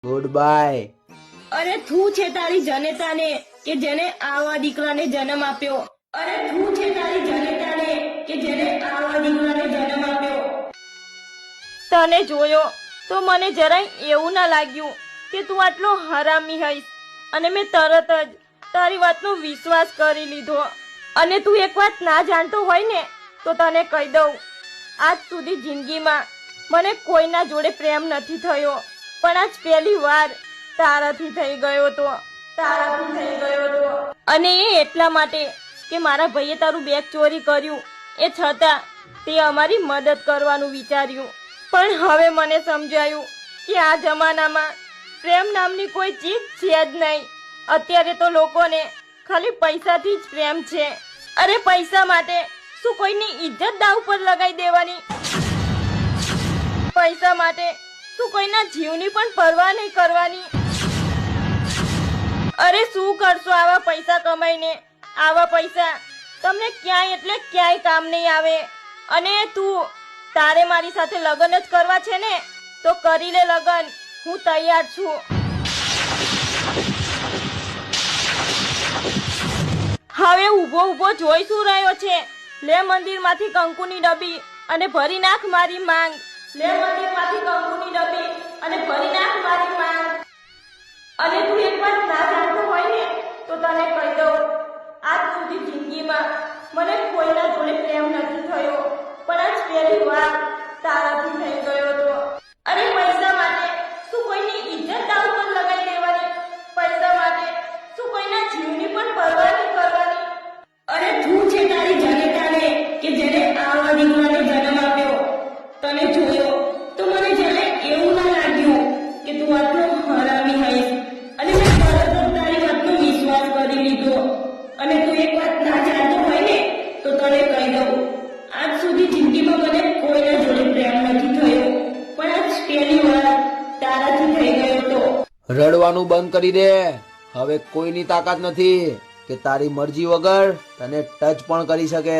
Good bye. અરે તું છે તારી જનેતાને કે જેને આવા દીકરાને જન્મ આપ્યો. અરે તું છે તારી જનેતાને કે જેને આવા દીકરાને જન્મ આપ્યો. તને જોયો તો મને જરાય એવું ના લાગ્યું કે તું આટલો હરામી હઈશ, અને મેં તરત જ તારી વાતનો વિશ્વાસ કરી લીધો. અને તું એક વાત ના જાણતો હોય ને તો તને કહી દઉં, આજ સુધી જિંદગીમાં મને કોઈના જોડે પ્રેમ નથી થયો, પણ આજ પહેલી વાર તારાથી થઈ ગયો તો. અને એ એટલા માટે કે મારા ભાઈએ તારું બેગ ચોરી કર્યું, એ છતાં તે અમારી મદદ કરવાનું વિચાર્યું. પણ હવે મને સમજાયું કે આ જમાનામાં પ્રેમ નામની કોઈ ચીજ છે જ નહીં. અત્યારે તો લોકોને ખાલી પૈસાથી જ પ્રેમ છે. અરે પૈસા માટે શું કોઈની ઇજ્જત દાવ પર લગાવી દેવાની? પૈસા માટે શું કોઈના જીવની પણ પરવા નહીં કરવાની? અરે શું કરશો આવા પૈસા કમાઈને? આવા પૈસા તમને ક્યાંય એટલે ક્યાંય કામ નહીં આવે. અને તું તારે મારી સાથે લગ્ન જ કરવા છે ને તો કરી લે લગ્ન, હું તૈયાર છું. હવે ઊભો ઊભો જોઈ શું રહ્યો છે? લે મંદિરમાંથી કંકુની ડબ્બી અને ભરી નાખ મારી માંગ. લે મંદિરમાંથી કંકુની ડબ્બી અને ભરી નાખ મારી માંગ. અને તું એક વાત ના જાણતો હોય ને તો તને કહી દઉં, આજ સુધી જિંદગીમાં મને કોઈના જોડે પ્રેમ નથી થયો, પણ આજ પહેલી વાર તારાથી થઈ ગયો તો. અરે પૈસા માટે શું કોઈની ઇજ્જત દાવ પર લગાવી દેવાની? પૈસા માટે શું કોઈના જીવની પણ પરવા નહીં કરવાની? અરે તું છે તારી જનેતાને કે જેને આવા દીકરાને જન્મ આપ્યો. તને જોયો તો મને જરાય એવું ના લાગ્યું કે તું આટલો હરામી હઈશ, અને મેં તરત જ તારી વાતનો વિશ્વાસ કરી લીધો. અને તું એક વાત ના જાણતો હોય ને તો તને કહી દઉં, આજ સુધી જિંદગીમાં મને કોઈના જોડે પ્રેમ નથી થયો, પણ આજ પહેલી વાર તારાથી થઈ ગયો તો. રડવાનું બંધ કરી દે. હવે કોઈની તાકાત નથી કે તારી મરજી વગર તને ટચ પણ કરી શકે.